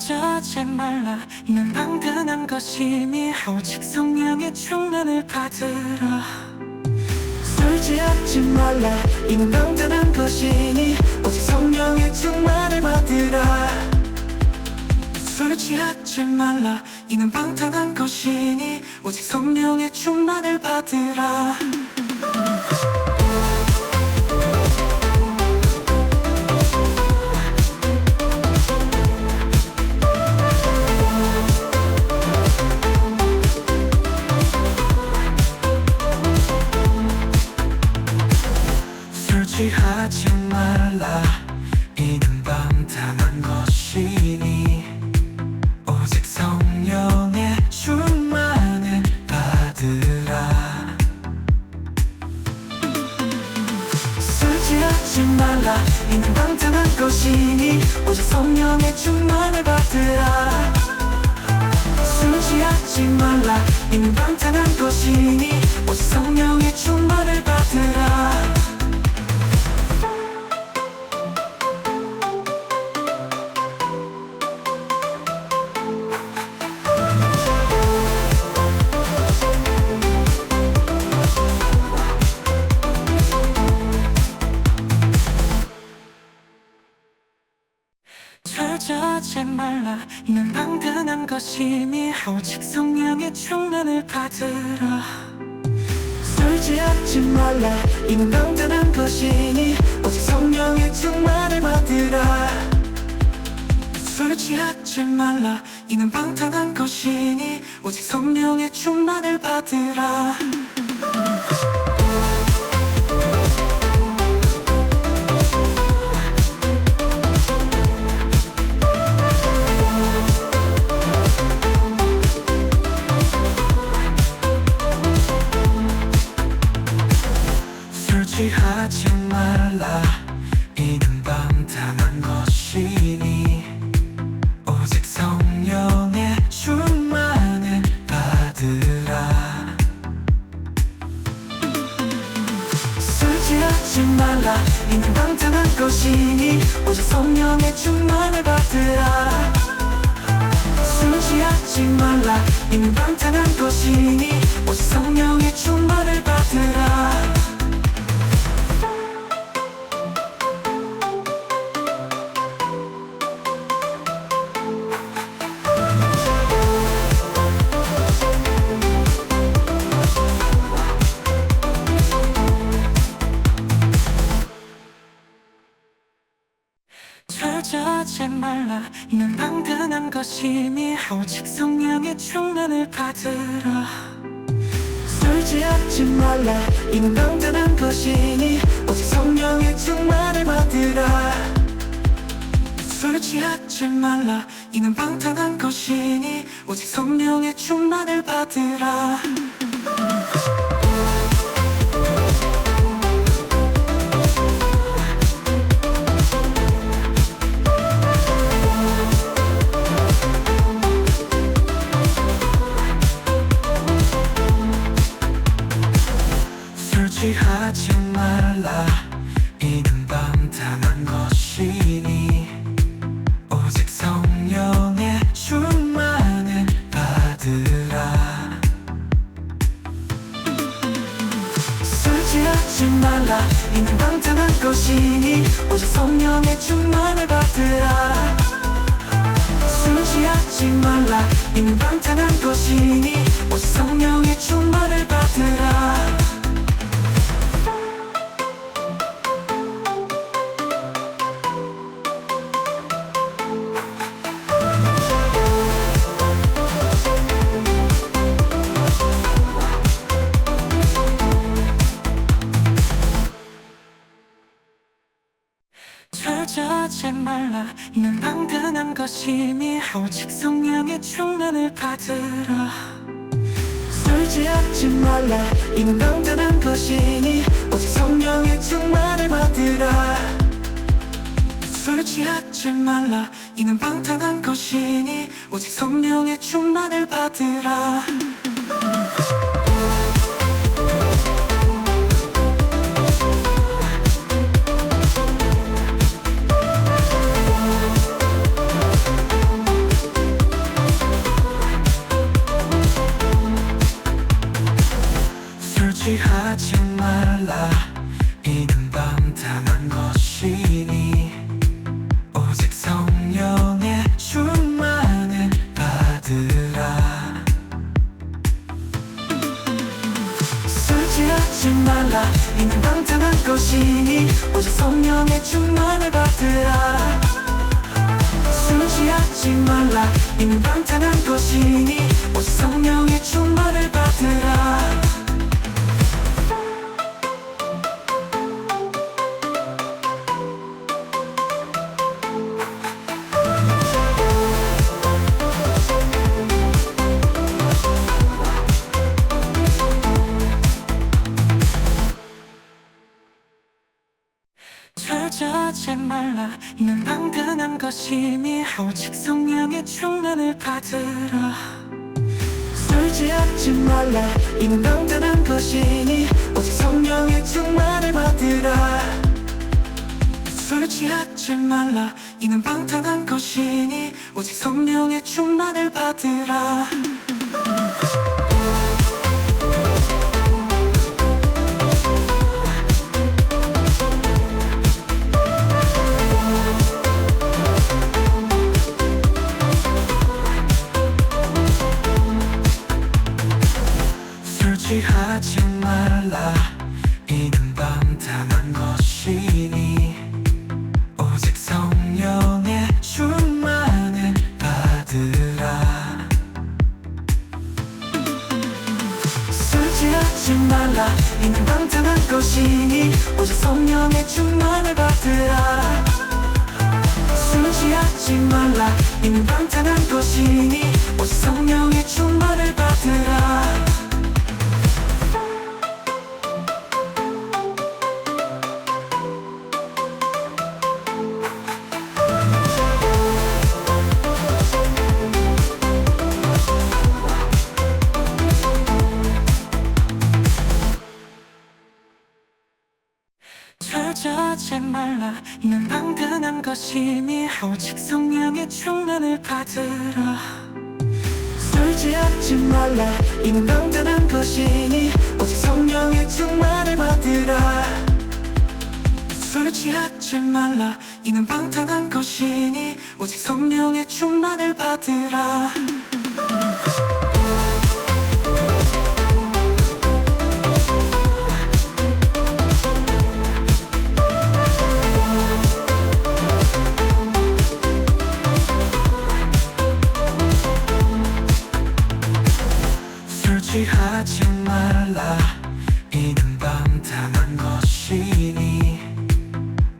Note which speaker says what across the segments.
Speaker 1: 젖어지 말라 이는 방탕한 것이니 오직 성령의 충만을 받으라. 술 취하지 말라 이는 방탕한 것이니 오직 성령의 충만을 받으라. 술 취하지 말라 이는 방탕한 것이니 오직 성령의 충만을 받으라. 술 취하지 말라 이는 방탕한 것이니 오직 성령의 충만을 받으라. 술 취하지 말라 이는 방탕한 것이니 오직 성령의 충만을 받으라. 술 취하지 말라 이는 방탕한 것이니 오직 성령의 충만을 받으라. 젖어지 말라 이는 방탕한 것이니 오직 성령의 충만을 받으라. 술 취하지 말라 이는 방탕한 것이니 오직 성령의 충만을 받으라. 술 취하지 말라 이는 방탕한 것이니 오직 성령의 충만을 받으라. 취하지 말라 이는 방탕한 것이니 오직 성령의 충만을 받으라. 술 취하지 말라 이는 방탕한 것이니 오직 성령의 충만을 받으라. 술 취하지 말라 이는 방탕한 것이니 오직 성령의 충만을 받으라. 젖어지 말라 이는 방탕한 것이니 오직 성령의 충만을 받으라. 술 취하지 말라 이는 방탕한 것이니 오직 성령의 충만을 받으라. 술 취하지 말라 이는 방탕한 것이니 오직 성령의 충만을 받으라. 취하지 말라 이는 방탕한 것이니 오직 성령의 충만을 받으라. 술 취하지 말라 이는 방탕한 것이니 오직 성령의 충만을 받으라. 술 취하지 말라 이는 방탕한 것이니 오직 성령의 충만을 받으라. 젖어지 말라 이는 방탕한 것이니 오직 성령의 충만을 받으라. 술 취하지 말라 이는 방탕한 것이니 오직 성령의 충만을 받으라. 술 취하지 말라 이는 방탕한 것이니 오직 성령의 충만을 받으라. 말라. 이는 방탕한 것이니 오직 성령의 충만을 받으라. 술 취하지 말라. 이는 방탕한 것이니 오직 성령의 충만을 받으라. 술 취하지 말라. 이는 방탕한 것이니 오직 성령의 충만을 받으라. 절제하지 말라. 이는 방탕한 것이니 오직 성령의 충만을 받으라. 술 취하지 말라. 이는 방탕한 것이니 오직 성령의 충만을 받으라. 술 취하지 말라. 이는 방탕한 것이니 오직 성령의 충만을 받으라. 취하지 말라. 이는 방탕한 것이니 오직 성령의 충만을 받으라. 술 취하지 말라. 이는 방탕한 것이니 오직 성령의 충만을 받으라. 술 취하지 말라. 이는 방탕한 것이니 오직 성령의 충만을 받으라. 절제하지 말라. 이는 방탕한 것이니 오직 성령의 충만을 받으라. 술 취하지 말라. 이는 방탕한 것이니 오직 성령의 충만을 받으라. 술 취하지 말라. 이는 방탕한 것이니 오직 성령의 충만을 받으라. 취하지 말라. 이는 방탕한 것이니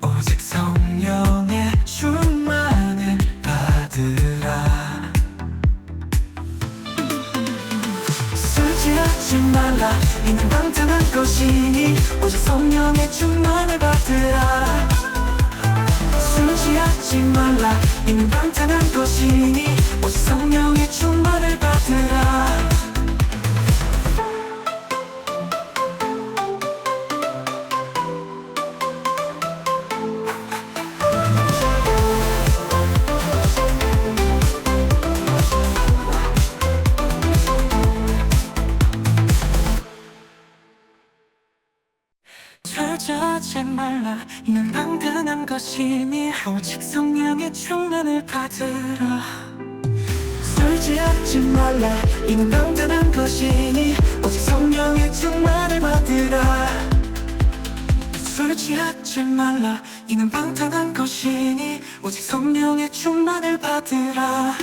Speaker 1: 오직 성령의 충만을 받으라. 술 취하지 말라. 이는 방탕한 것이니 오직 성령의 충만을 받으라. 술 취하지 말라. 이는 방탕한 것이니 오직 성령의 충만을 받으라. 절제하지 말라. 이는 방탕한 것이니 오직 성령의 충만을 받으라. 술 취하지 말라. 이는 방탕한 것이니 오직 성령의 충만을 받으라. 술 취하지 말라. 이는 방탕한 것이니 오직 성령의 충만을 받으라.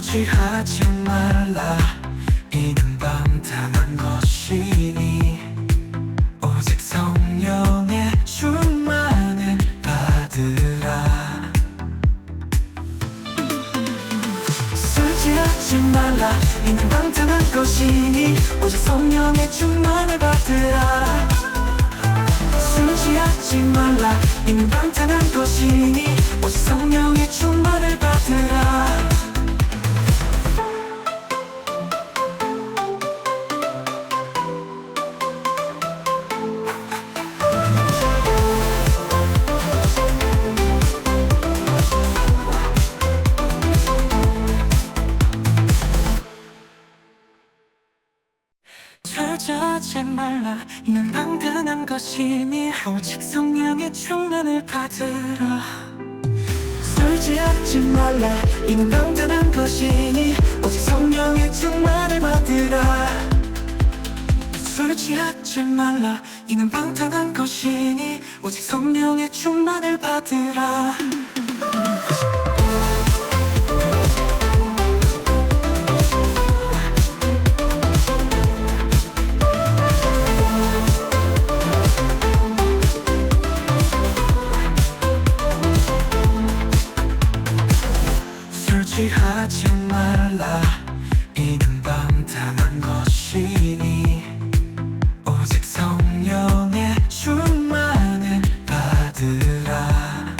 Speaker 1: 취하지 말라. 이는 방탕한 것이니 오직 성령의 충만을 받으라. 술 취하지 말라. 이는 방탕한 것이니 오직 성령의 충만을 받으라. 술 취하지 말라. 이는 방탕한 것이니 오직 성령의 충만을 받으라. 술취하지 말라. 이는 당근한 것이니 오직 성령의 충만을 받으라. 술 취하지 말라. 이는 당근한 것이니 오직 성령의 충만을 받으라. 술 취하지 말라. 이는 방탕한 것이니 오직 성령의 충만을 받으라. 술 취하지 말라. 이는 방탕한 것이니 오직 성령의 충만을 받으라.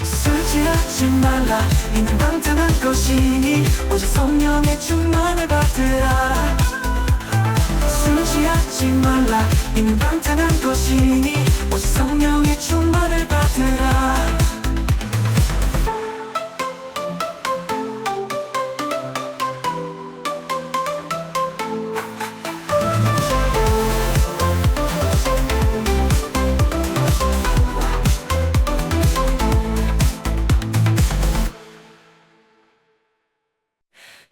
Speaker 1: 술 취하지 말라. 이는 방탕한 것이니 오직 성령의 충만을 받으라. 술 취하지 말라. 이는 방탕한 것이니 오직 성령의 충만을 받으라.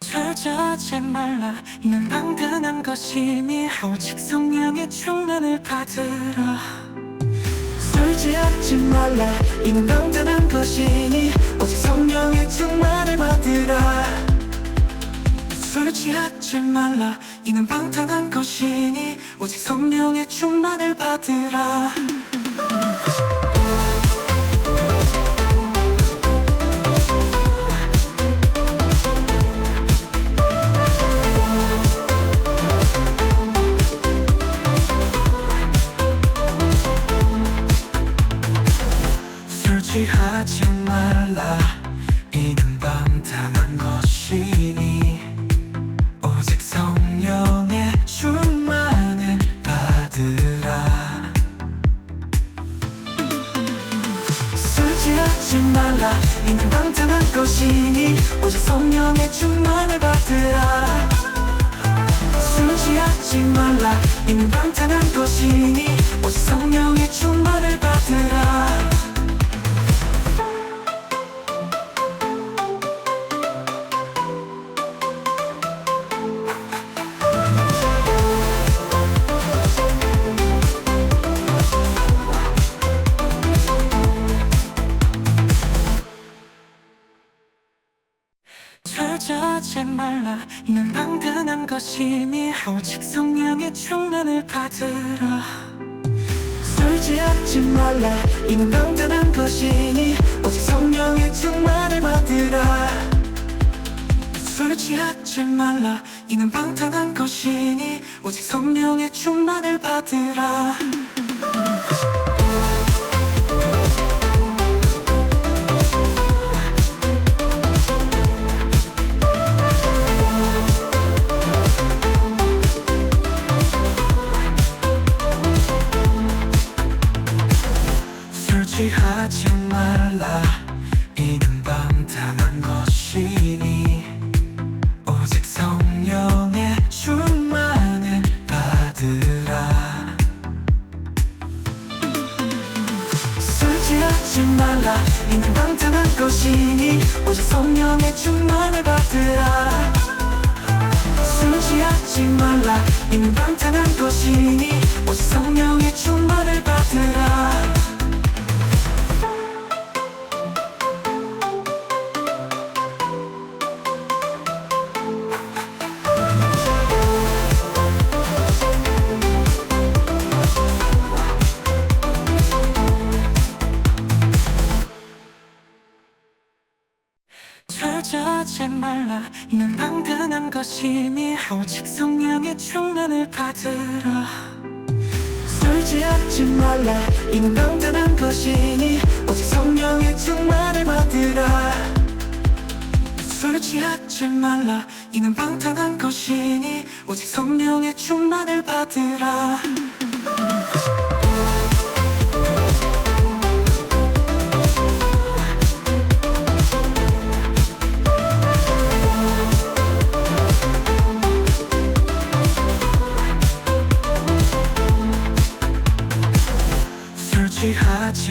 Speaker 1: 술취하지 말라. 이는 방탕한 것이니 오직 성령의 충만을 받으라. 술 취하지 말라. 이는 방탕한 것이니 오직 성령의 충만을 받으라. 술 취하지 말라. 이는 방탕한 것이니 오직 성령의 충만을 받으라. 취하지 말라. 이는 방탕한 것이니 오직 성령의 충만을 받으라. 술 취하지 말라. 이는 방탕한 것이니 오직 성령의 충만을 받으라. 술 취하지 말라. 이는 방탕한 것이니 오직 성령의 충만을 받으라. 술취하지 말라. 이는 방탕한 것이니 오직 성령의 충만을 받으라. 술 취하지 말라. 이는 방탕한 것이니 오직 성령의 충만을 받으라. 술 취하지 말라. 이는 방탕한 것이니 오직 성령의 충만을 받으라. 취하지 말라. 이는 방탕한 것이니 오직 성령의 충만을 받으라. 술 취하지 말라. 이는 방탕한 것이니 오직 성령의 충만을 받으라. 술 취하지 말라. 이는 방탕한 것이니 오직 성령의 충만을 받으라. 술취하지 말라. 이는 방탕한 것이니 오직 성령의 충만을 받으라. 술 취하지 말라. 이는 방탕한 것이니 오직 성령의 충만을 받으라. 술 취하지 말라. 이는 방탕한 것이니 오직 성령의 충만을 받으라.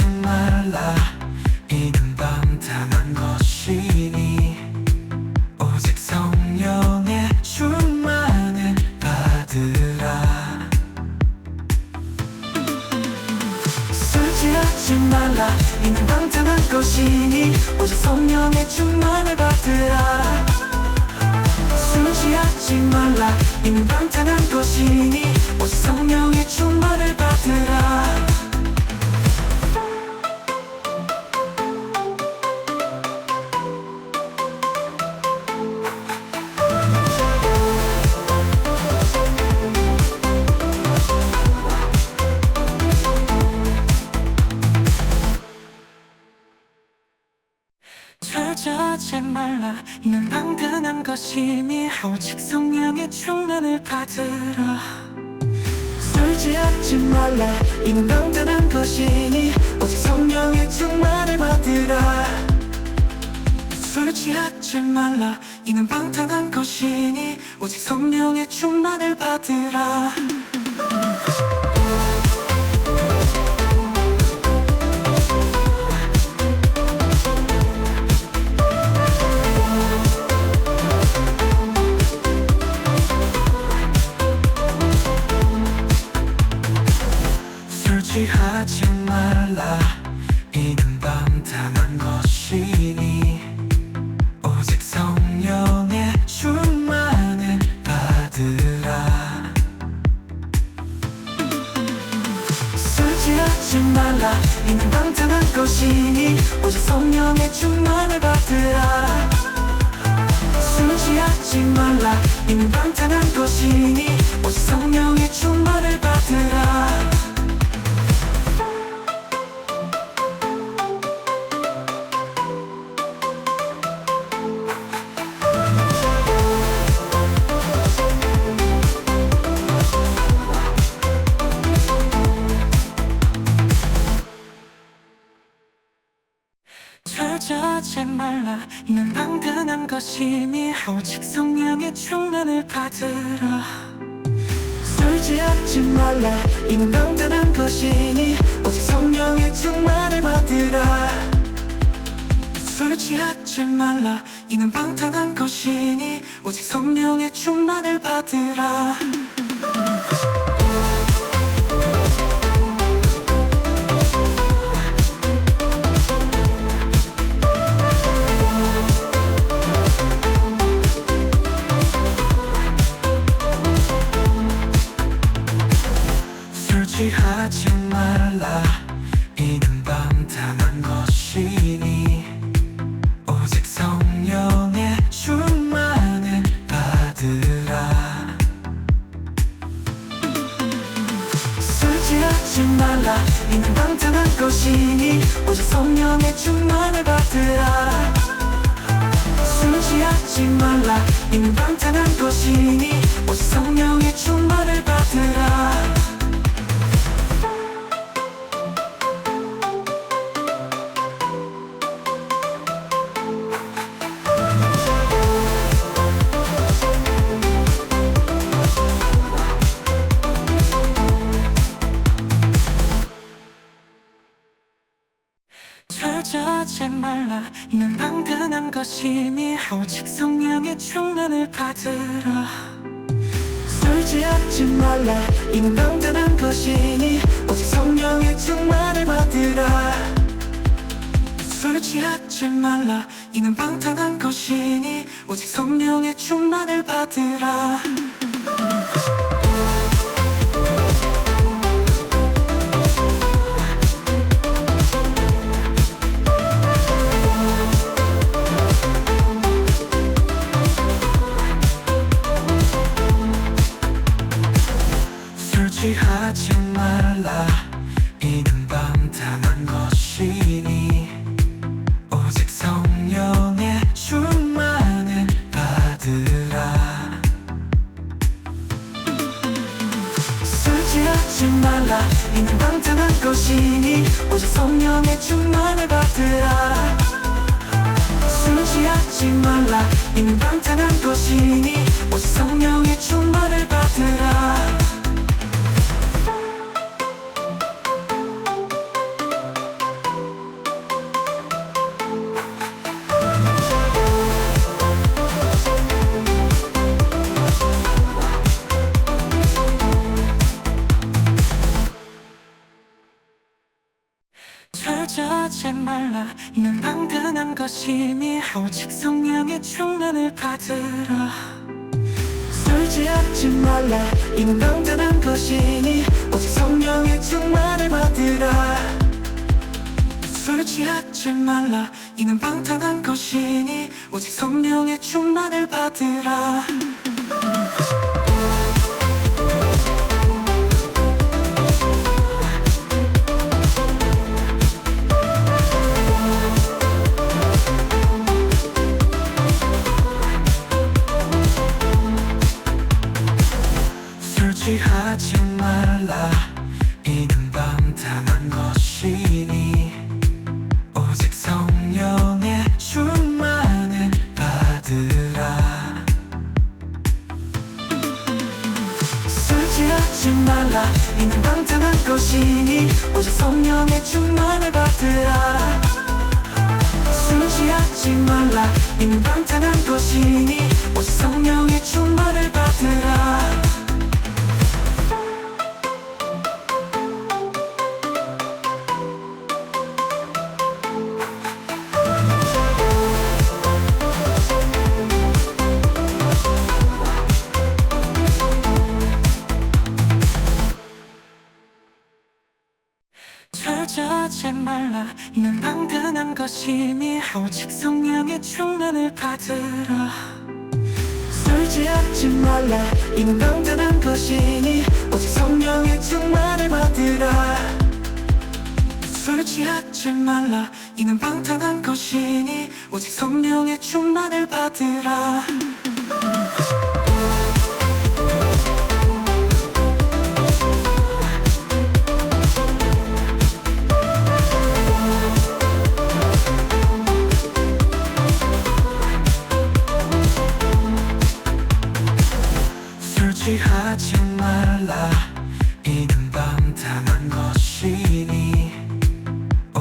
Speaker 1: 하지 말라. 이는 방탕한 것이니 오직 성령의 충만을 받으라. 술 취하지 말라. 이는 방탕한 것이니 오직 성령의 충만을 받으라. 술 취하지 말라. 이는 방탕한 것이니 오직 성령의 충만을 받으라. 절제하지 말라. 이는 방탕한 것이니 오직 성령의 충만을 받으라. 술 취하지 말라. 이는 방탕한 것이니 오직 성령의 충만을 받으라. 술 취하지 말라. 이는 방탕한 것이니 오직 성령의 충만을 받으라. 취하지 말라. 이는 방탕한 것이니 오직 성령의 충만을 받으라. 술 취하지 말라. 이는 방탕한 것이니 오직 성령의 충만을 받으라. 술 취하지 말라. 이는 방탕한 것이니 오직 성령의 충만을 받으라. 절제하지 말라. 이는 방탕한 것이니 오직 성령의 충만을 받으라. 술 취하지 말라. 이는 방탕한 것이니 오직 성령의 충만을 받으라. 술 취하지 말라. 이는 방탕한 것이니 오직 성령의 충만을 받으라. 취하지 말라. 이는 방탕한 것이니 오직 성령의 충만을 받으라. 술 취하지 말라. 이는 방탕한 것이니 오직 성령의 충만을 받으라. 술 취하지 말라. 이는 방탕한 것이니 오직 성령의 충만을 받으라. 절제하지 말라. 이는 방탕한 것이니 오직 성령의 충만을 받으라. 술 취하지 말라. 이는 방탕한 것이니 오직 성령의 충만을 받으라. 술 취하지 말라. 이는 방탕한 것이니 오직 성령의 충만을 받으라. 취하지 말라. 이는 방탕한 것이니 오직 성령의 충만을 받으라. 술 취하지 말라. 이는 방탕한 것이니 오직 성령의 충만을 받으라. 술 취하지 말라. 이는 방탕한 것이니 오직 성령의 충만을 받으라. 절제하지 말라. 이는 방탕한 것이니 오직 성령의 충만을 받으라. 술 취하지 말라. 이는 방탕한 것이니 오직 성령의 충만을 받으라. 술 취하지 말라. 이는 방탕한 것이니 오직 성령의 충만을 받으라. 술 취하지 말라. 이는 방탕한 것이니 오직 성령의 충만을 받으라. 술 취하지 말라. 이는 방탕한 것이니 오직 성령의 충만을 받으라. 술 취하지 말라. 이는 방탕한 것이니 오직 성령의 충만을 받으라. 절제하지 말라. 이는 방탕한 것이니 오직 성령의 충만을 받으라. 술 취하지 말라. 이는 방탕한 것이니 오직 성령의 충만을 받으라. 술 취하지 말라. 이는 방탕한 것이니 오직 성령의 충만을 받으라. 취하지 말라. 이는 방탕한 것이니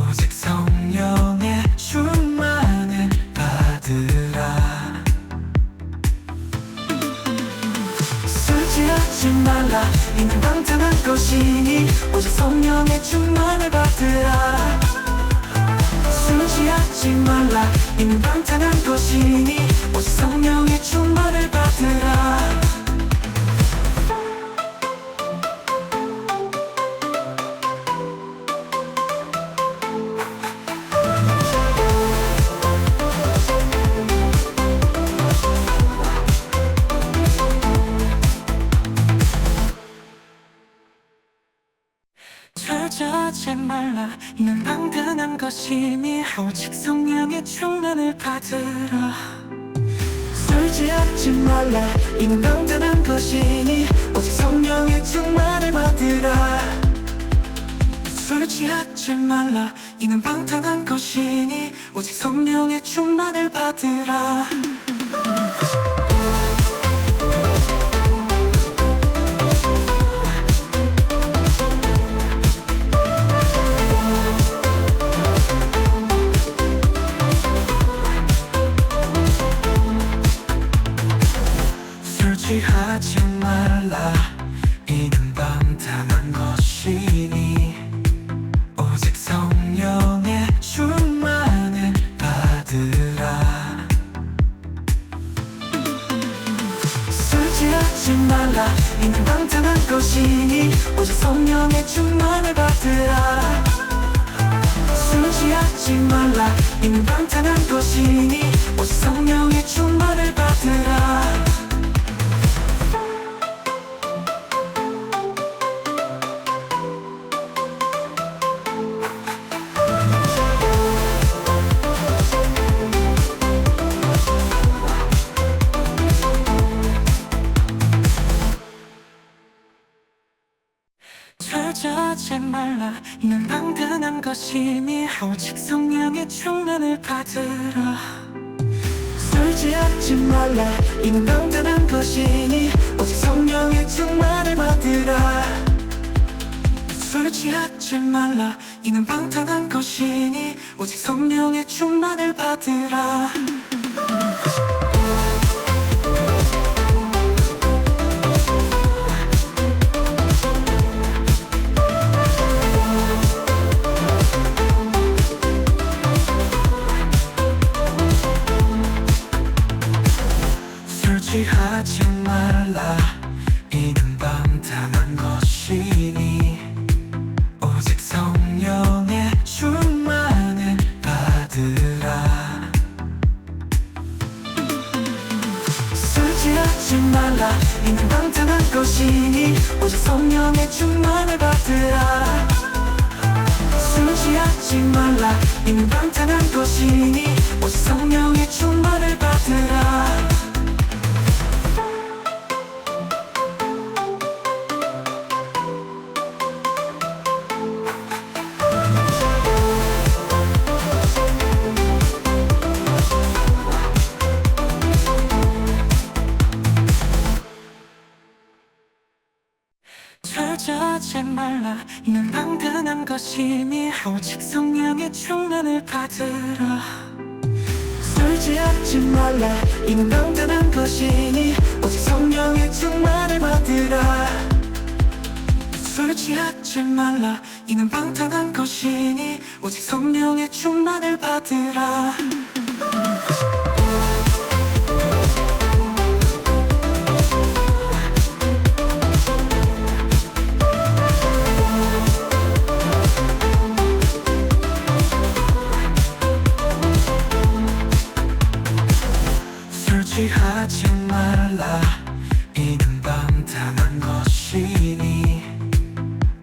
Speaker 1: 오직 성령의 충만을 받으라. 술 취하지 말라. 이는 방탕한 것이니 오직 성령의 충만을 받으라. 술 취하지 말라. 이는 방탕한 것이니 오직 성령의 충만을 받으라. 절제하지 말라. 이는 방탕한 것이니 오직 성령의 충만을 받으라. 술 취하지 말라. 이는 방탕한 것이니 오직 성령의 충만을 받으라. 술 취하지 말라. 이는 방탕한 것이니 오직 성령의 충만을 받으라. 취하지 말라. 이는 방탕한 것이니 오직 성령의 충만을 받으라. 술 취하지 말라. 이는 방탕한 것이니 오직 성령의 충만을 받으라. 술 취하지 말라. 이는 방탕한 것이니 오직 성령의 충만을 받으라. 절제하지 말라. 이는 방탕한 것이니 오직 성령의 충만을 받으라. 술 취하지 말라. 이는 방탕한 것이니 오직 성령의 충만을 받으라. 술 취하지 말라. 이는 방탕한 것이니 오직 성령의 충만을 받으라. 말라. 이는 방탕한 것이니 오직 성령의 충만을 받으라. 술 취하지 말라. 이는 방탕한 것이니 오직 성령의 충만을 받으라. 절제하지 말라. 이는 방탕한 것이니 오직 성령의 충만을 받으라. 술 취하지 말라. 이는 방탕한 것이니 오직 성령의 충만을 받으라. 술 취하지 말라. 이는 방탕한 것이니 오직 성령의 충만을 받으라. 취하지 말라. 이는 방탕한 것이니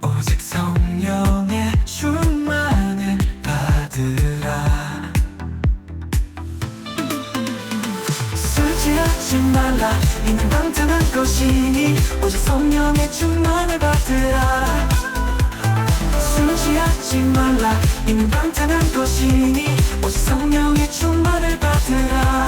Speaker 1: 오직 성령의 충만을 받으라. 술 취하지 말라. 이는 방탕한 것이니 오직 성령의 충만을 받으라. 술 취하지 말라. 이는 방탕한 것이니 오직 성령의 충만을 받으라.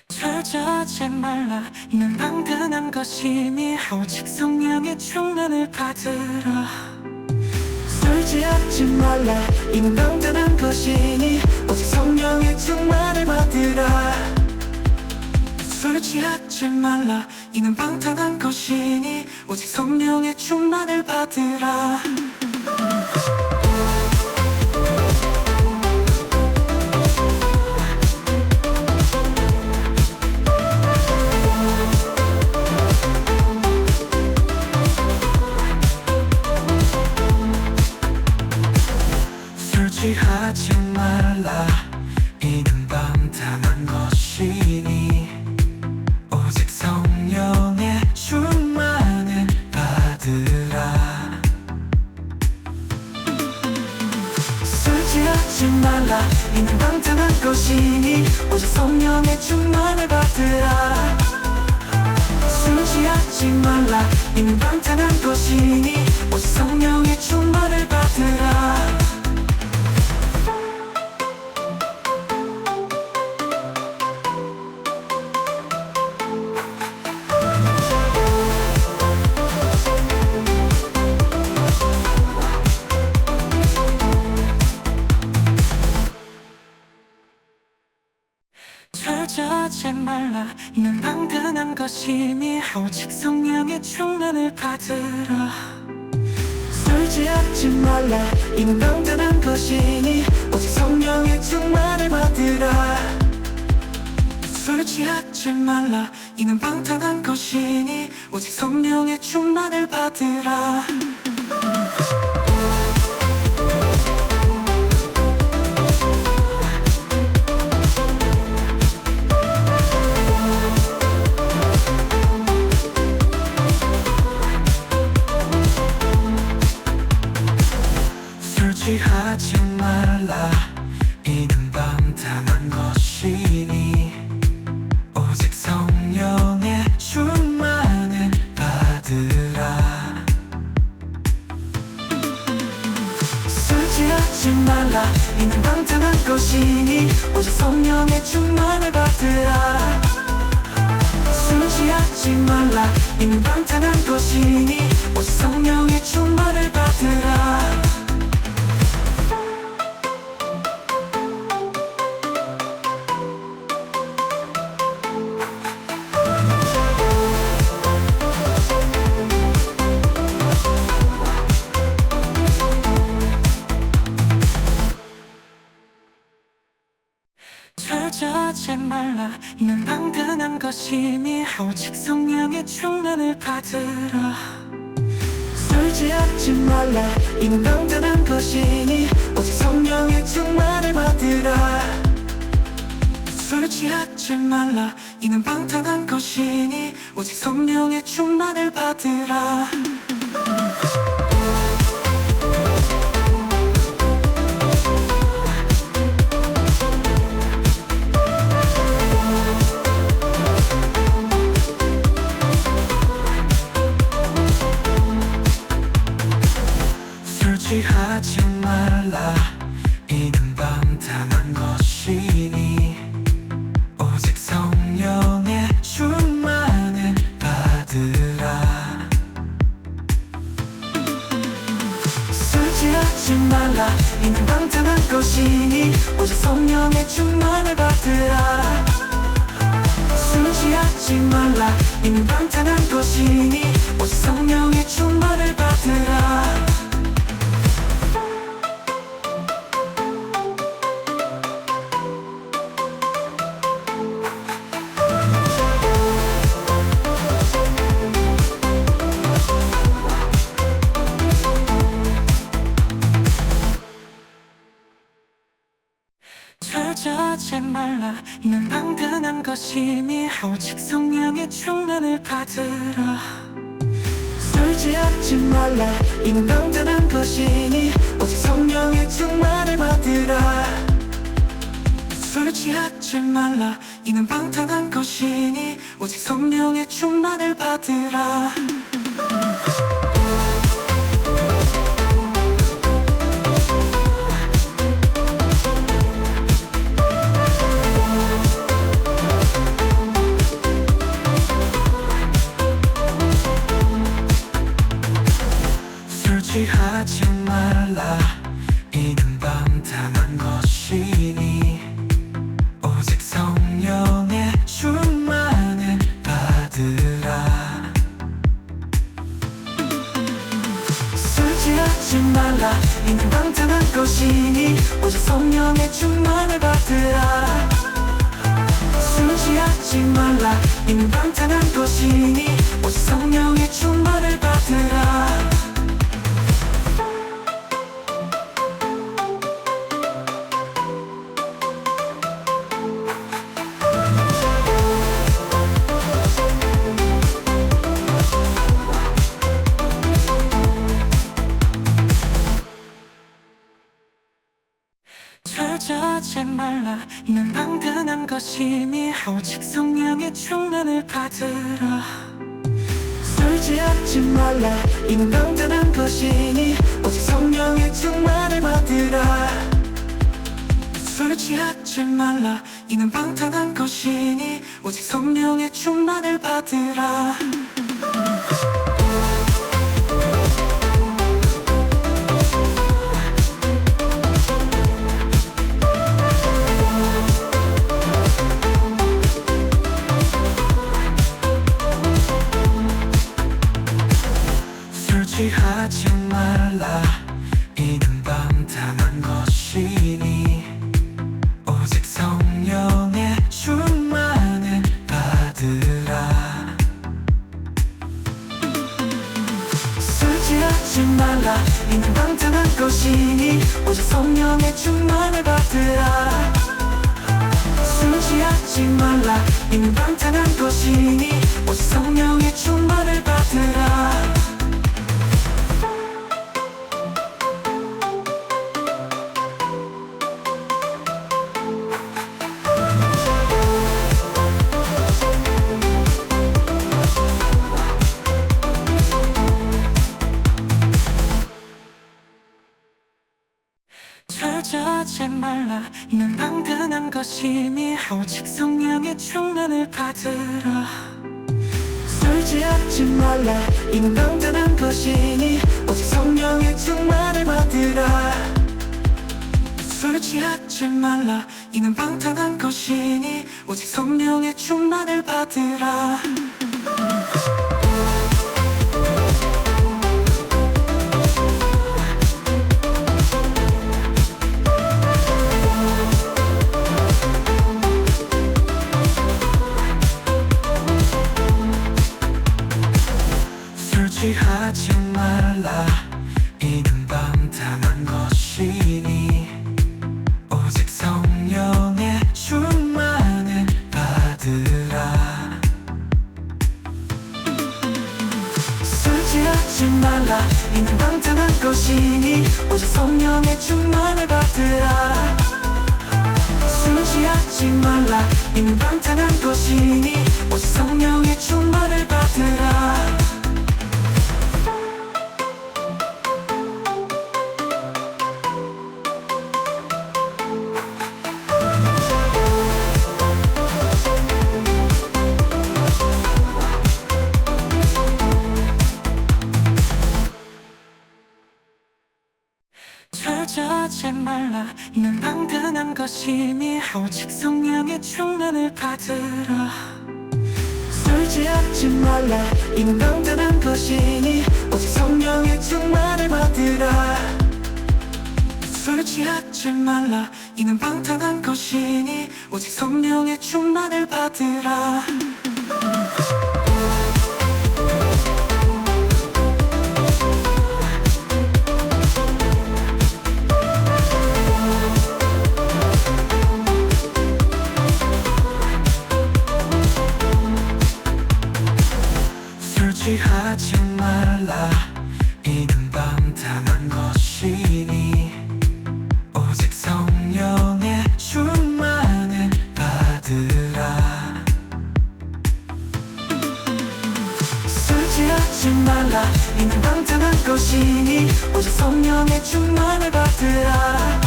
Speaker 1: 절제하지 말라. 이는 방탕한 것이니 오직 성령의 충만을 받으라. 술 취하지 말라. 이는 방탕한 것이니 오직 성령의 충만을 받으라. 술 취하지 말라. 이는 방탕한 것이니 오직 성령의 충만을 받으라. 취하지 말라. 이는 방탕한 것이니 오직 성령의 충만을 받으라. 술 취하지 말라. 이는 방탕한 것이니 오직 성령의 충만을 받으라. 술 취하지 말라. 이는 방탕한 것이니 오직 성령의 충만을 받으라. 절제하지 말라. 이는 방탕한 것이니 오직 성령의 충만을 받으라. 술 취하지 말라. 이는 방탕한 것이니 오직 성령의 충만을 받으라. 술 취하지 말라. 이는 방탕한 것이니 오직 성령의 충만을 받으라. 취하지 말라. 이는 방탕한 것이니 오직 성령의 충만을 받으라. 술 취하지 말라. 이는 방탕한 것이니 오직 성령의 충만을 받으라. 술 취하지 말라. 이는 방탕한 것이니 오직 성령의 충만을 받으라. 절제하지 말라. 이는 당근한 것이니 오직 성령의 충만을 받으라. 술 취하지 말라. 이는 당근한 것이니 오직 성령의 충만을 받으라. 술 취하지 말라. 이는 방탕한 것이니 오직 성령의 충만을 받으라. 술 취하지 말라. 이는 방탕한 것이니 오직 성령의 충만을 받으라. 술 취하지 말라. 이는 방탕한 것이니 오직 성령의 충만을 받으라. 술 취하지 말라. 이는 방탕한 것이니 오직 성령의 충만을 받으라. 절제하지 말라. 이는 방탕한 것이니 오직 성령의 충만을 받으라. 술 취하지 말라. 이는 방탕한 것이니 오직 성령의 충만을 받으라. 술 취하지 말라. 이는 방탕한 것이니 오직 성령의 충만을 받으라. 취하지 말라. 이는 방탕한 것이니 오직 성령의 충만을 받으라. 술 취하지 말라. 이는 방탕한 것이니 오직 성령의 충만을 받으라. 술 취하지 말라. 이는 방탕한 것이니 오직 성령의 충만을 받으라. 절제하지 말라. 이는 방탕한 것이니 오직 성령의 충만을 받으라. 술 취하지 말라. 이는 방탕한 것이니 오직 성령의 충만을 받으라. 술 취하지 말라. 이는 방탕한 것이니 오직 성령의 충만을 받으라. 취하지 말라. 이는 방탕한 것이니 오직 성령의 충만을 받으라. 술 취하지 말라. 이는 방탕한 것이니 오직 성령의 충만을 받으라. 술 취하지 말라. 이는 방탕한 것이니 오직 성령의 충만을 받으라. 절제하지 말라. 이는 방탕한 것이니 오직 성령의 충만을 받으라. 술 취하지 말라. 이는 방탕한 것이니 오직 성령의 충만을 받으라. 술 취하지 말라. 이는 방탕한 것이니 오직 성령의 충만을 받으라. 것이니 오직 성령의 충만을 받으라. 술 취하지 말라. 이는 방탕한 것이니 오직 성령의 충만을 받으라. 절제하지 말라. 이는 방탕한 것이니 오직 성령의 충만을 받으라. 술 취하지 말라. 이는 방탕한 것이니 오직 성령의 충만을 받으라. 술 취하지 말라. 이는 방탕한 것이니 오직 성령의 충만을 받으라. 취하지 말라. 이는 방탕한 것이니 오직 성령의 충만을 받으라. 술 취하지 말라. 이는 방탕한 것이니 오직 성령의 충만을 받으라.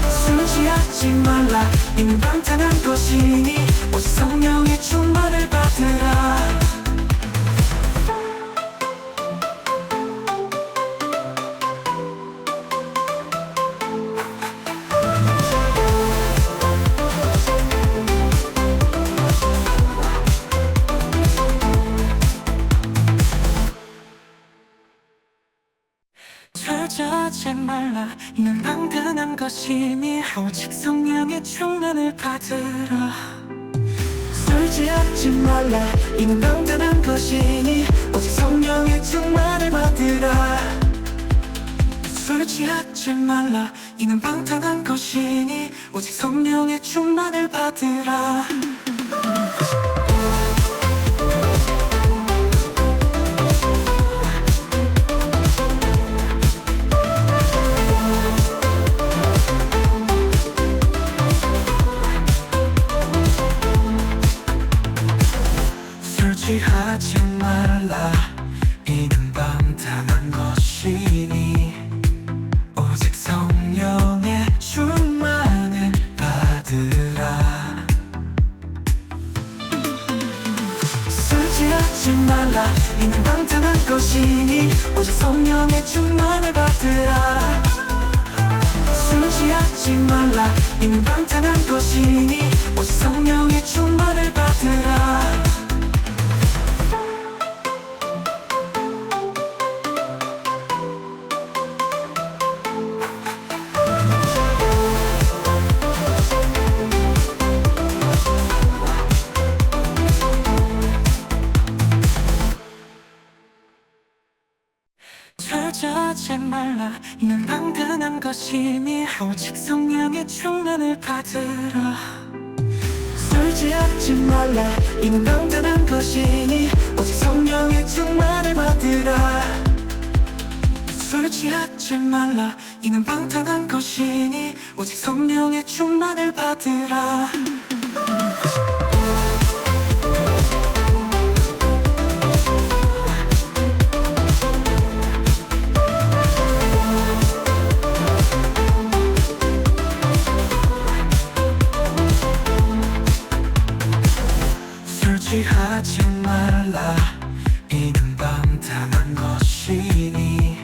Speaker 1: 술 취하지 말라. 이는 방탕한 것이니 오직 성령의 충만을 받으라. 절제하지 말라. 이는 방탕한 것이니 오직 성령의 충만을 받으라. 술 취하지 말라. 이는 방탕한 것이니 오직 성령의 충만을 받으라. 술 취하지 말라. 이는 방탕한 것이니 오직 성령의 충만을 받으라. 취하지 말라. 이는 방탕한 것이니 오직 성령의 충만을 받으라. 술 취하지 말라. 이는 방탕한 것이니 오직 성령의 충만을 받으라. 술 취하지 말라. 이는 방탕한 것이니 오직 성령의 충만을 받으라. 절제하지 말라. 이는 방탕한 것이니 오직 성령의 충만을 받으라. 술 취하지 말라. 이는 방탕한 것이니 오직 성령의 충만을 받으라. 술 취하지 말라. 이는 방탕한 것이니 오직 성령의 충만을 받으라. 취하지 말라. 이는 방탕한 것이니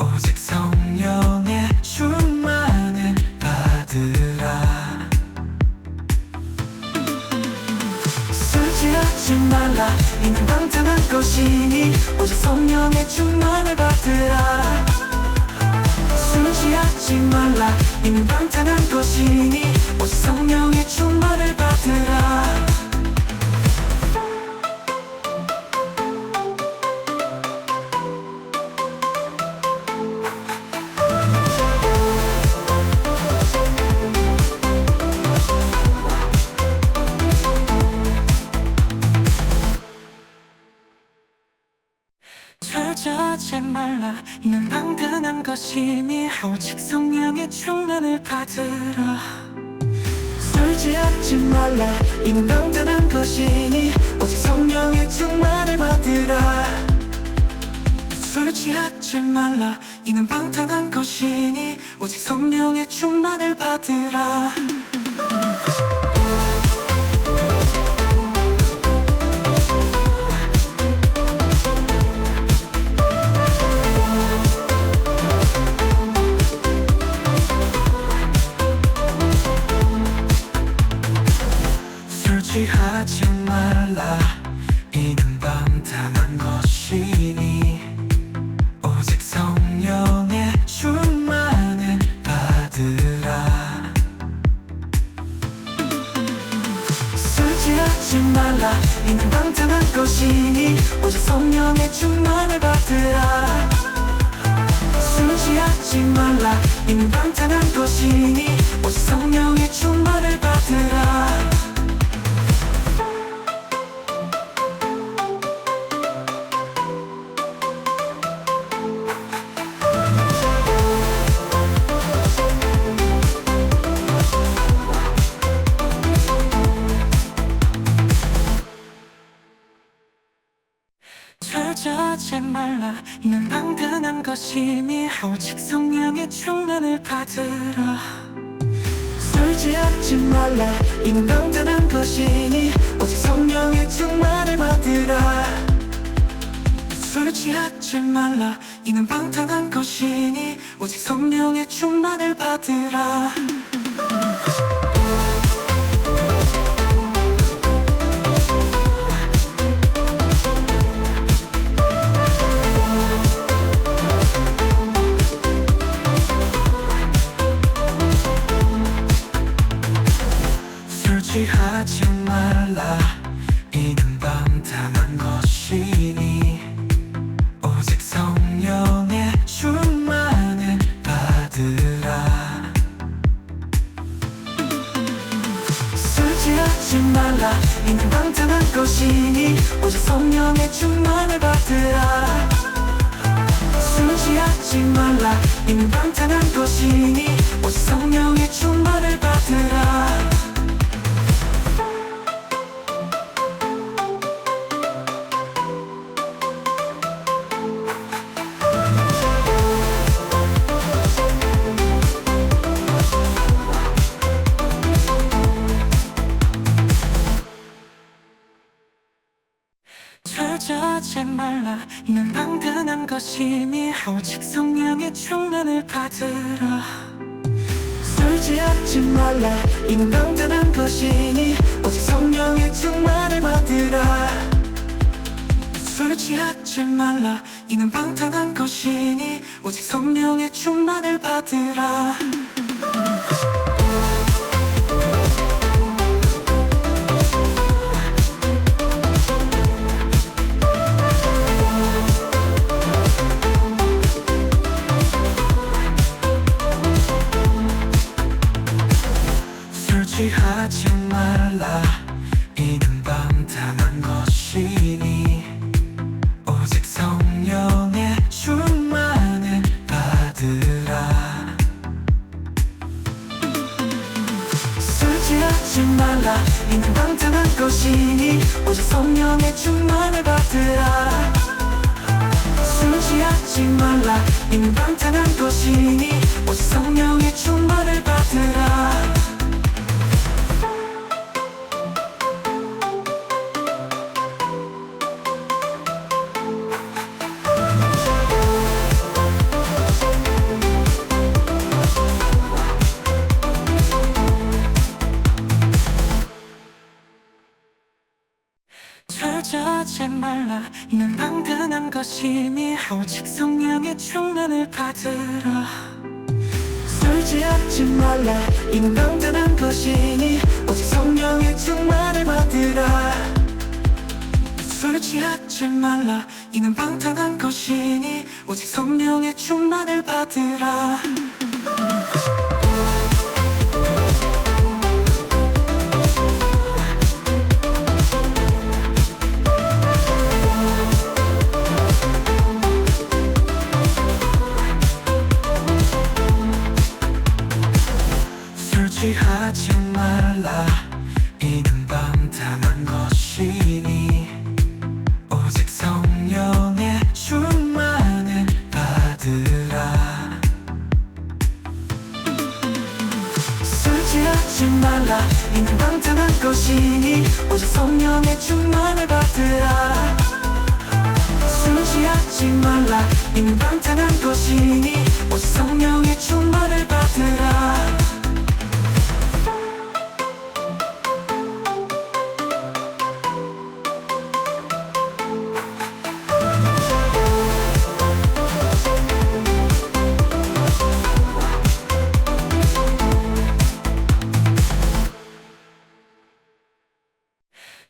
Speaker 1: 오직 성령의 충만을 받으라. 술 취하지 말라. 이는 방탕한 것이니 오직 성령의 충만을 받으라. 술 취하지 말라. 이는 방탕한 것이니 오직 성령의 충만을 받으라. 절제하지 말라. 이는 당연한 것이니 오직 성령의 충만을 받으라. 술 취하지 말라. 이는 당연한 것이니 오직 성령의 충만을 받으라. 술 취하지 말라. 이는 방탕한 것이니 오직 성령의 충만을 받으라. 술 취하지 말라. 이는 방탕한 것이니 오직 성령의 충만을 받으라. 술 취하지 말라. 이는 방탕한 것이니 오직 성령의 충만을 받으라. 술 취하지 말라. 이는 방탕한 것이니 오직 성령의 충만을 받으라. 절제하지 말라. 이는 당연한 것이니 오직 성령의 충만을 받으라. 술 취하지 말라. 이는 당연한 것이니 오직 성령의 충만을 받으라. 술 취하지 말라. 이는 방탕한 것이니 오직 성령의 충만을 받으라. 취하지 말라. 이는 방탕한 것이니 오직 성령의 충만을 받으라. 술 취하지 말라. 이는 방탕한 것이니 오직 성령의 충만을 받으라. 술 취하지 말라. 이는 방탕한 것이니 오직 성령의 충만을 받으라. 절제하지 말라. 이는 당연한 것이니 오직 성령의 충만을 받으라. 술 취하지 말라. 이는 당연한 것이니 오직 성령의 충만을 받으라. 술 취하지 말라. 이는 방탕한 것이니 오직 성령의 충만을 받으라. 취하지 말라. 이는 방탕한 것이니 오직 성령의 충만을 받으라. 술 취하지 말라. 이는 방탕한 것이니 오직 성령의 충만을 받으라. 술 취하지 말라. 이는 방탕한 것이니 오직 성령의 충만을 받으라. 절제하지 말라. 이는 당연한 것이니 오직 성령의 충만을 받으라. 술 취하지 말라. 이는 당연한 것이니 오직 성령의 충만을 받으라. 술 취하지 말라. 이는 방탕한 것이니 오직 성령의 충만을 받으라. 말라. 이는 방탕한 것이니 오직 성령의 충만을 받으라. 술 취하지 말라. 이는 방탕한 것이니 오직 성령의 충만을 받으라. 술 취하지 말라. 이는 방탕한 것이니 오직 성령의 충만을 받으라.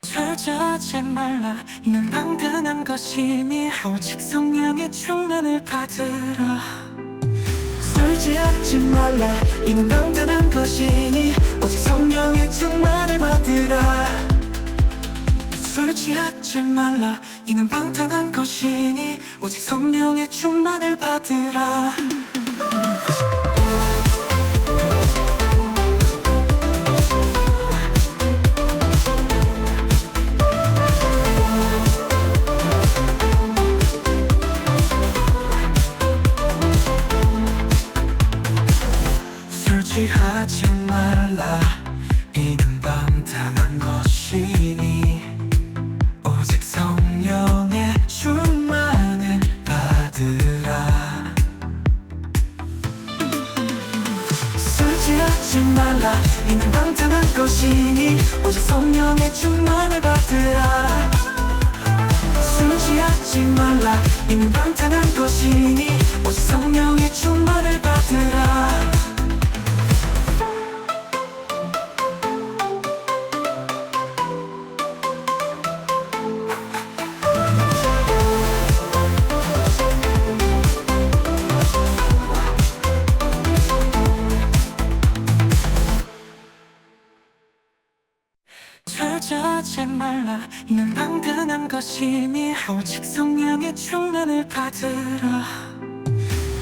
Speaker 1: 절제하지 말라. 이는 방탕한 것이니 오직 성령의 충만을 받으라. 술 취하지 말라. 이는 방탕한 것이니 오직 성령의 충만을 받으라. 술 취하지 말라. 이는 방탕한 것이니 오직 성령의 충만을 받으라. 취하지 말라. 이는 방탕한 것이니 오직 성령의 충만을 받으라. 술 취하지 말라. 이는 방탕한 것이니 오직 성령의 충만을 받으라. 술 취하지 말라. 이는 방탕한 것이니 오직 성령의 충만을 받으라. 절제하지 말라. 이는 방탕한 것이니 오직 성령의 충만을 받으라.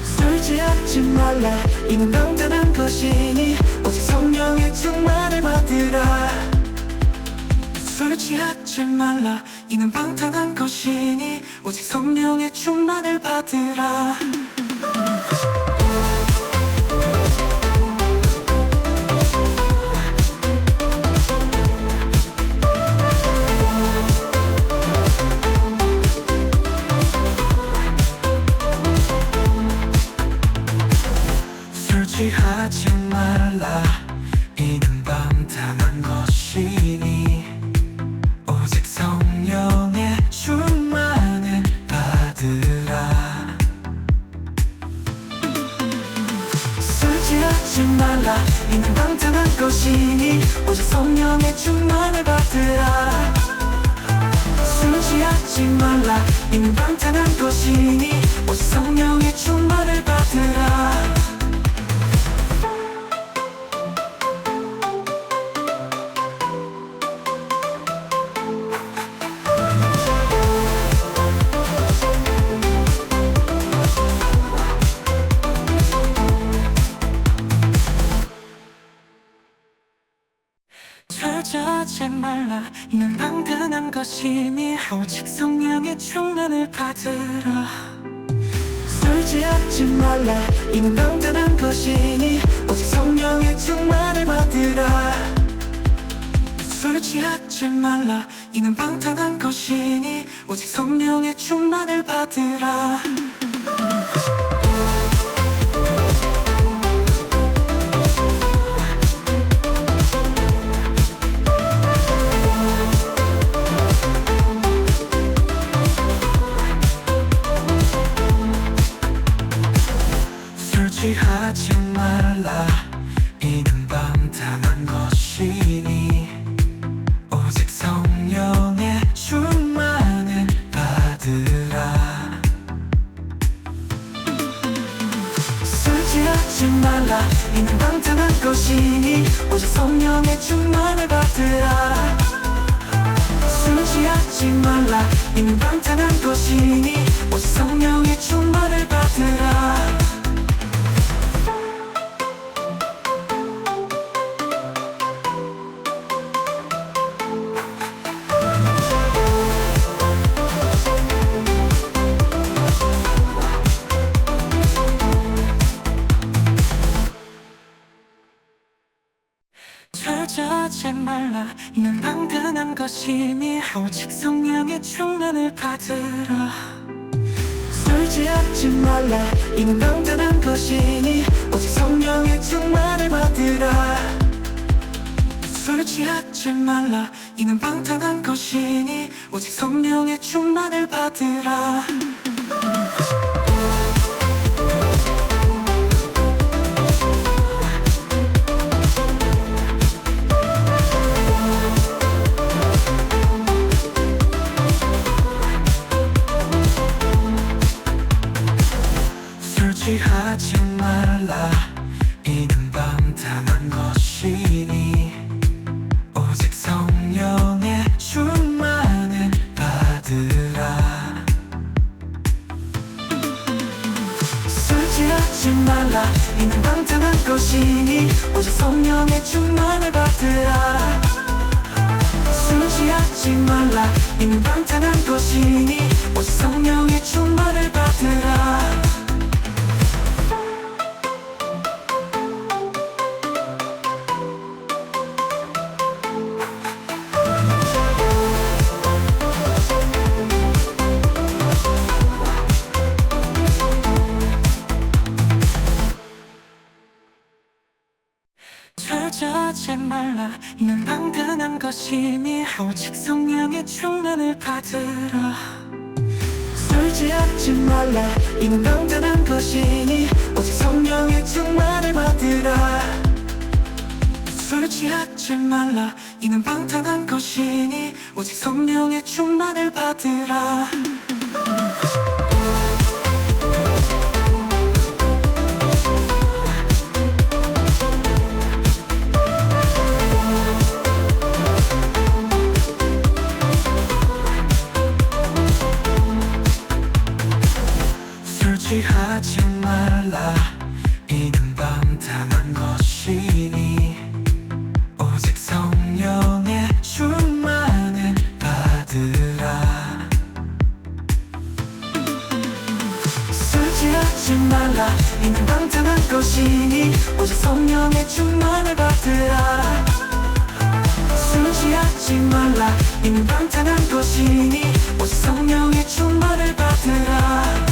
Speaker 1: 술 취하지 말라. 이는 방탕한 것이니 오직 성령의 충만을 받으라. 술 취하지 말라. 이는 방탕한 것이니 오직 성령의 충만을 받으라. 취하지 말라. 이는 방탕한 것이니 오직 성령의 충만을 받으라. 술 취하지 말라. 이는 방탕한 것이니 오직 성령의 충만을 받으라. 술 취하지 말라. 이는 방탕한 것이니 오직 성령의 충만을 받으라. 절제하지 말라. 이는 방탕한 것이니 오직 성령의 충만을 받으라. 술 취하지 말라. 이는 방탕한 것이니 오직 성령의 충만을 받으라. 술 취하지 말라. 이는 방탕한 것이니 오직 성령의 충만을 받으라. 취하지 말라. 이는 방탕한 것이니 오직 성령의 충만을 받으라. 술 취하지 말라. 이는 방탕한 것이니 오직 성령의 충만을 받으라. 술 취하지 말라. 이는 방탕한 것이니 오직 성령의 충만을 받으라. 취하지 말라. 이는 당근한 것이니 오직 성령의 충만을 받으라. 술 취하지 말라. 이는 당근한 것이니 오직 성령의 충만을 받으라. 술 취하지 말라. 이는 방탕한 것이니 오직 성령의 충만을 받으라. 술 취하지 말라. 이는 방탕한 것이니 오직 성령의 충만을 받으라. 술 취하지 말라. 이는 방탕한 것이니 오직 성령의 충만을 받으라. 술 취하지 말라. 이는 방탕한 것이니 오직 성령의 충만을 받으라. 취하지 말라. 이는 방탕한 것이니 오직 성령의 충만을 받으라. 술 취하지 말라. 이는 방탕한 것이니 오직 성령의 충만을 받으라. 술 취하지 말라. 이는 방탕한 것이니 오직 성령의 충만을 받으라. 취하지 말라. 이는 방탕한 것이니 오직 성령의 충만을 받으라. 술 취하지 말라. 이는 방탕한 것이니 오직 성령의 충만을 받으라. 술 취하지 말라. 이는 방탕한 것이니 오직 성령의 충만을 받으라.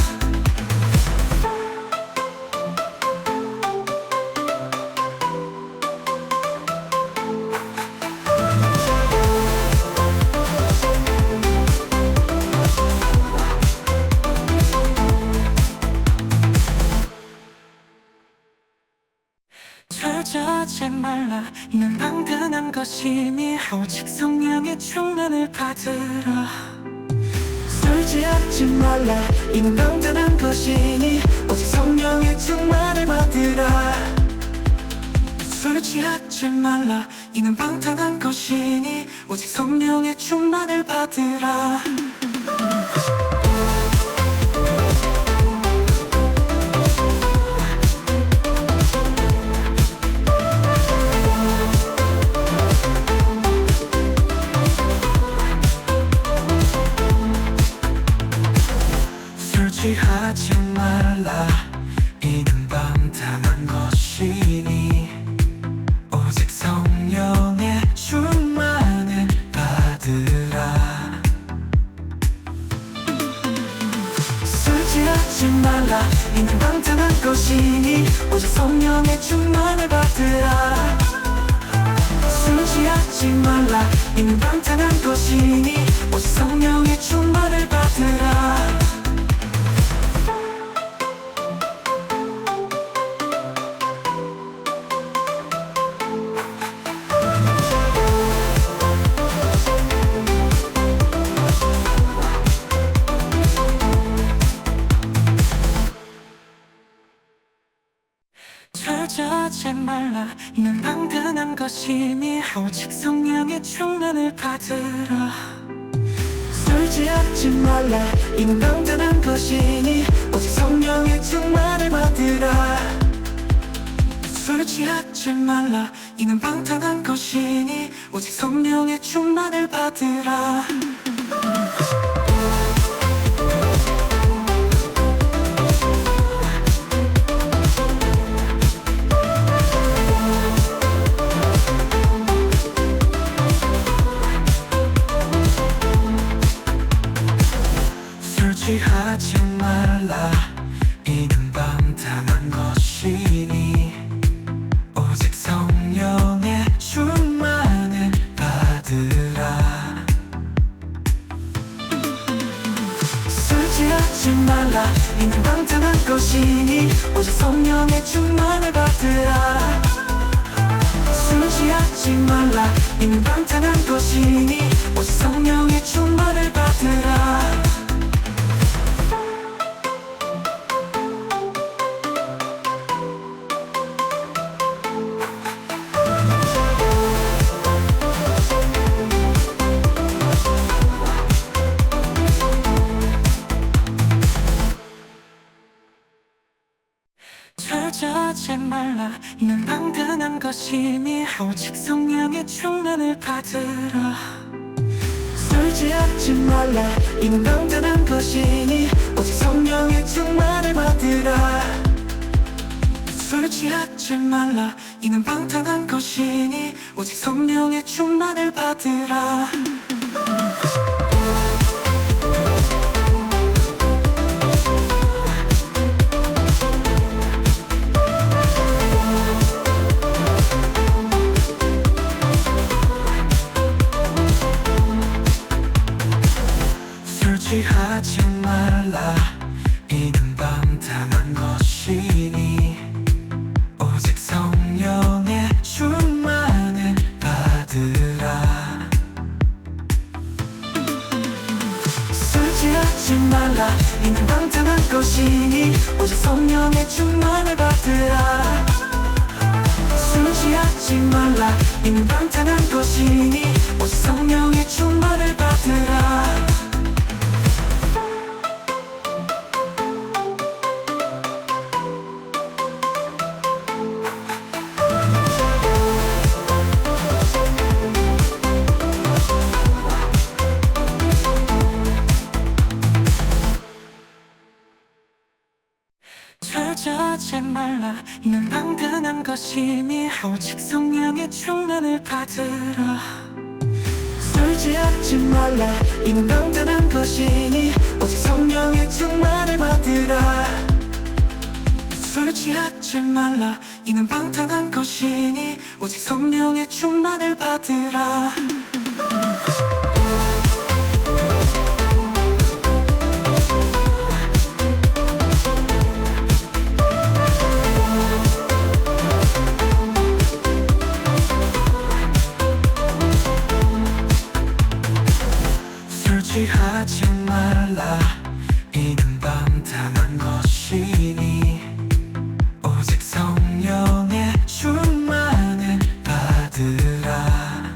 Speaker 1: 취하지 말라. 이는 방탕한 것이니 오직 성령의 충만을 받으라. 술 취하지 말라. 이는 방탕한 것이니 오직 성령의 충만을 받으라. 술 취하지 말라. 이는 방탕한 것이니 오직 성령의 충만을 받으라. 취하지 말라. 이는 방탕한 것이니 오직 성령의 충만을 받으라. 술 취하지 말라. 이는 방탕한 것이니 오직 성령의 충만을 받으라. 술 취하지 말라. 이는 방탕한 것이니 오직 성령의 충만을 받으라. 취하지 말라. 이는 방탕한 것이니 오직 성령의 충만을 받으라. 술 취하지 말라. 이는 방탕한 것이니 오직 성령의 충만을 받으라. 술 취하지 말라. 이는 방탕한 것이니 오직 성령의 충만을 받으라. 오직 성령의 충만을 받으라. 술 취하지 말라. 이는 방탕한 것이니 오직 성령의 충만을 받으라. 절제하지 말라. 이는 방탕한 것이니 오직 성령의 충만을 받으라. 술 취하지 말라. 이는 방탕한 것이니 오직 성령의 충만을 받으라. 술 취하지 말라. 이는 방탕한 것이니 오직 성령의 충만을 받으라. 취하지 말라. 이는 방탕한 것이니 오직 성령의 충만을 받으라. 술 취하지 말라. 이는 방탕한 것이니 오직 성령의 충만을 받으라. 술 취하지 말라. 이는 방탕한 것이니 오직 성령의 충만을 받으라. 절제하지 말라. 이는 방탕한 것이니 오직 성령의 충만을 받으라. 술 취하지 말라. 이는 방탕한 것이니 오직 성령의 충만을 받으라. 술 취하지 말라. 이는 방탕한 것이니 오직 성령의 충만을 받으라. 취하지 말라. 이는 방탕한 것이니 오직 성령의 충만을 받으라.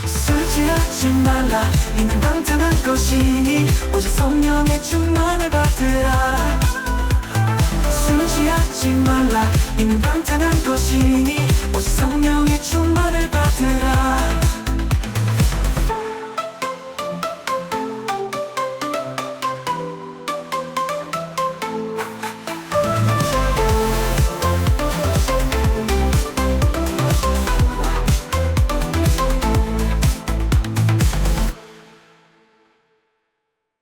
Speaker 1: 술 취하지 말라. 이는 방탕한 것이니 오직 성령의 충만을 받으라. 술 취하지 말라. 이는 방탕한 것이니 오직 성령의